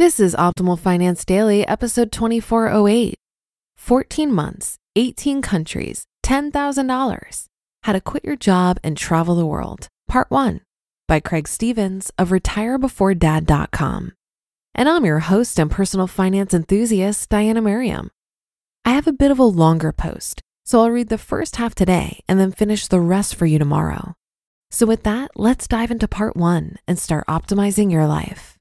This is Optimal Finance Daily, episode 2408. 14 months, 18 countries, $10,000. How to quit your job and travel the world. Part 1 by Craig Stevens of retirebeforedad.com. And I'm your host and personal finance enthusiast, Diana Merriam. I have a bit of a longer post, so I'll read the first half today and then finish the rest for you tomorrow. So with that, let's dive into part 1 and start optimizing your life.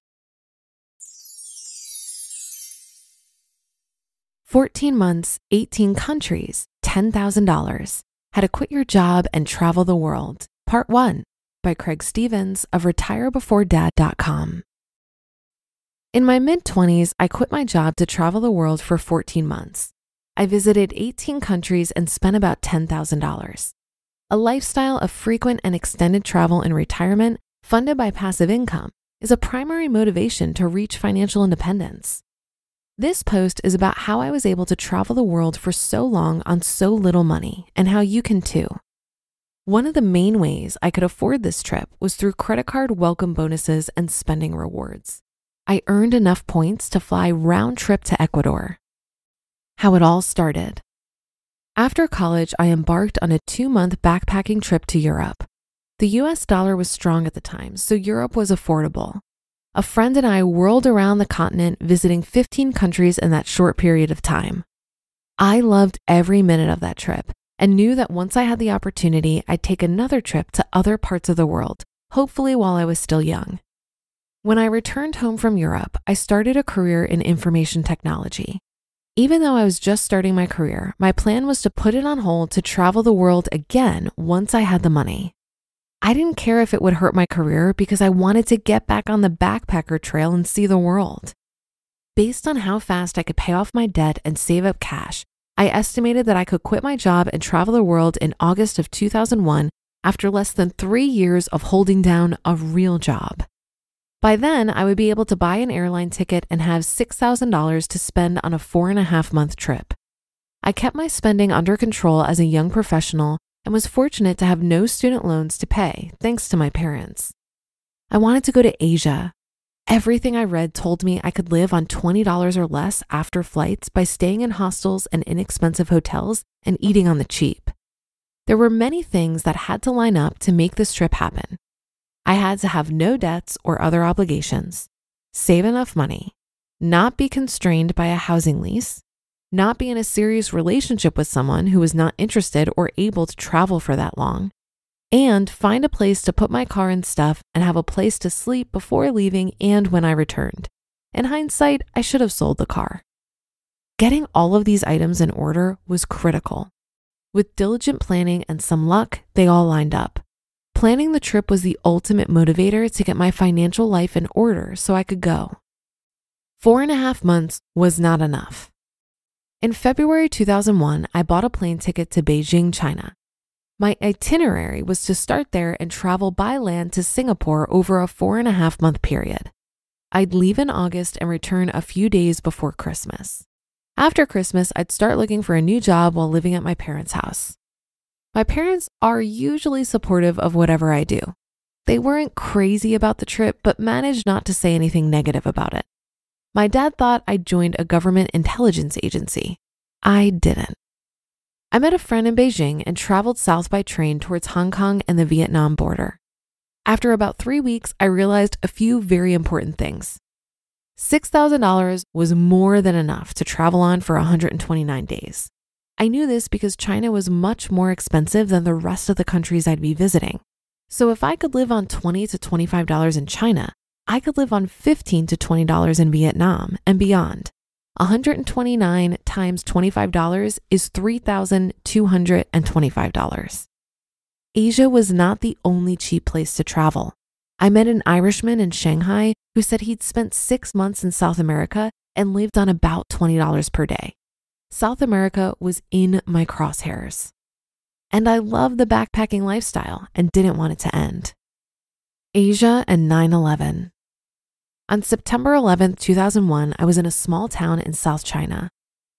14 months, 18 countries, $10,000. How to quit your job and travel the world. Part 1 by Craig Stevens of retirebeforedad.com. In my mid-20s, I quit my job to travel the world for 14 months. I visited 18 countries and spent about $10,000. A lifestyle of frequent and extended travel in retirement, funded by passive income, is a primary motivation to reach financial independence. This post is about how I was able to travel the world for so long on so little money and how you can too. One of the main ways I could afford this trip was through credit card welcome bonuses and spending rewards. I earned enough points to fly round trip to Ecuador. How it all started. After college, I embarked on a 2-month backpacking trip to Europe. The US dollar was strong at the time, so Europe was affordable. A friend and I whirled around the continent, visiting 15 countries in that short period of time. I loved every minute of that trip and knew that once I had the opportunity, I'd take another trip to other parts of the world, hopefully while I was still young. When I returned home from Europe, I started a career in information technology. Even though I was just starting my career, my plan was to put it on hold to travel the world again once I had the money. I didn't care if it would hurt my career because I wanted to get back on the backpacker trail and see the world. Based on how fast I could pay off my debt and save up cash, I estimated that I could quit my job and travel the world in August of 2001 after less than 3 years of holding down a real job. By then, I would be able to buy an airline ticket and have $6,000 to spend on a 4.5-month trip. I kept my spending under control as a young professional and was fortunate to have no student loans to pay, thanks to my parents. I wanted to go to Asia. Everything I read told me I could live on $20 or less after flights by staying in hostels and inexpensive hotels and eating on the cheap. There were many things that had to line up to make this trip happen. I had to have no debts or other obligations, save enough money, not be constrained by a housing lease, not be in a serious relationship with someone who was not interested or able to travel for that long, and find a place to put my car and stuff and have a place to sleep before leaving and when I returned. In hindsight, I should have sold the car. Getting all of these items in order was critical. With diligent planning and some luck, they all lined up. Planning the trip was the ultimate motivator to get my financial life in order so I could go. 4.5 months was not enough. In February 2001, I bought a plane ticket to Beijing, China. My itinerary was to start there and travel by land to Singapore over a 4.5-month period. I'd leave in August and return a few days before Christmas. After Christmas, I'd start looking for a new job while living at my parents' house. My parents are usually supportive of whatever I do. They weren't crazy about the trip, but managed not to say anything negative about it. My dad thought I'd joined a government intelligence agency. I didn't. I met a friend in Beijing and traveled south by train towards Hong Kong and the Vietnam border. After about 3 weeks, I realized a few very important things. $6,000 was more than enough to travel on for 129 days. I knew this because China was much more expensive than the rest of the countries I'd be visiting. So if I could live on $20 to $25 in China, I could live on $15 to $20 in Vietnam and beyond. 129 times $25 is $3,225. Asia was not the only cheap place to travel. I met an Irishman in Shanghai who said he'd spent 6 months in South America and lived on about $20 per day. South America was in my crosshairs. And I loved the backpacking lifestyle and didn't want it to end. Asia and 9/11. On September 11, 2001, I was in a small town in South China.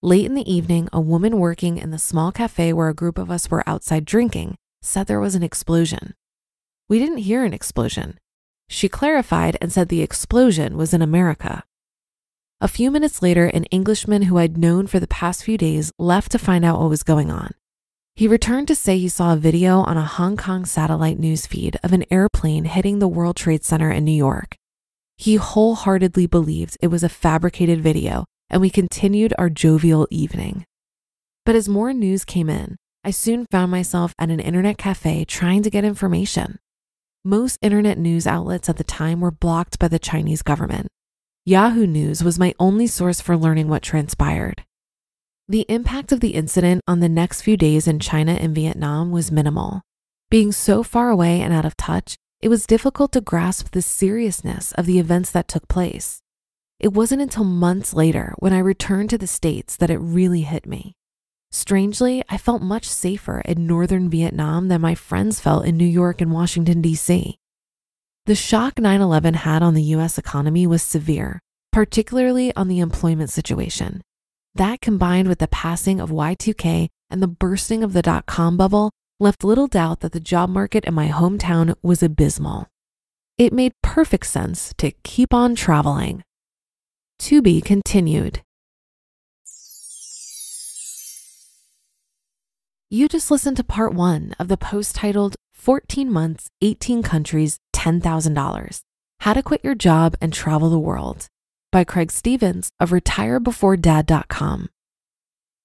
Late in the evening, a woman working in the small cafe where a group of us were outside drinking said there was an explosion. We didn't hear an explosion. She clarified and said the explosion was in America. A few minutes later, an Englishman who I'd known for the past few days left to find out what was going on. He returned to say he saw a video on a Hong Kong satellite news feed of an airplane hitting the World Trade Center in New York. He wholeheartedly believed it was a fabricated video, and we continued our jovial evening. But as more news came in, I soon found myself at an internet cafe trying to get information. Most internet news outlets at the time were blocked by the Chinese government. Yahoo News was my only source for learning what transpired. The impact of the incident on the next few days in China and Vietnam was minimal. Being so far away and out of touch, it was difficult to grasp the seriousness of the events that took place. It wasn't until months later when I returned to the States that it really hit me. Strangely, I felt much safer in northern Vietnam than my friends felt in New York and Washington, D.C. The shock 9/11 had on the U.S. economy was severe, particularly on the employment situation. That, combined with the passing of Y2K and the bursting of the dot-com bubble, left little doubt that the job market in my hometown was abysmal. It made perfect sense to keep on traveling. To be continued. You just listened to part 1 of the post titled 14 Months, 18 Countries, $10,000. How to Quit Your Job and Travel the World by Craig Stevens of RetireBeforeDad.com.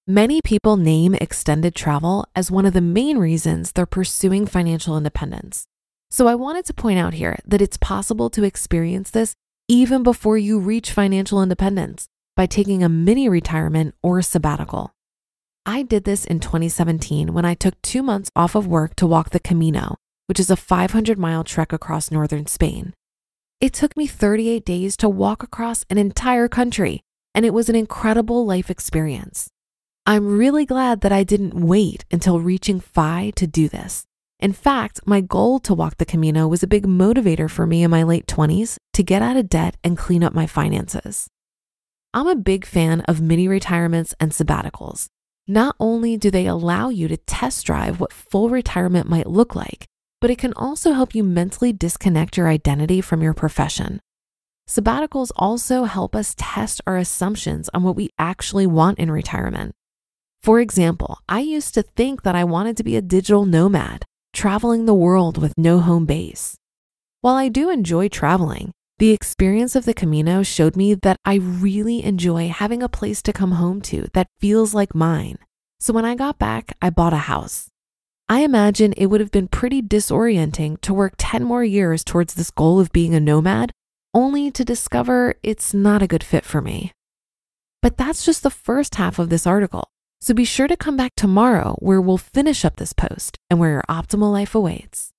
Many people name extended travel as one of the main reasons they're pursuing financial independence. So I wanted to point out here that it's possible to experience this even before you reach financial independence by taking a mini retirement or sabbatical. I did this in 2017 when I took 2 months off of work to walk the Camino, which is a 500-mile trek across northern Spain. It took me 38 days to walk across an entire country, and it was an incredible life experience. I'm really glad that I didn't wait until reaching F.I.R.E to do this. In fact, my goal to walk the Camino was a big motivator for me in my late 20s to get out of debt and clean up my finances. I'm a big fan of mini retirements and sabbaticals. Not only do they allow you to test drive what full retirement might look like, but it can also help you mentally disconnect your identity from your profession. Sabbaticals also help us test our assumptions on what we actually want in retirement. For example, I used to think that I wanted to be a digital nomad, traveling the world with no home base. While I do enjoy traveling, the experience of the Camino showed me that I really enjoy having a place to come home to that feels like mine. So when I got back, I bought a house. I imagine it would have been pretty disorienting to work 10 more years towards this goal of being a nomad, only to discover it's not a good fit for me. But that's just the first half of this article. So be sure to come back tomorrow where we'll finish up this post and where your optimal life awaits.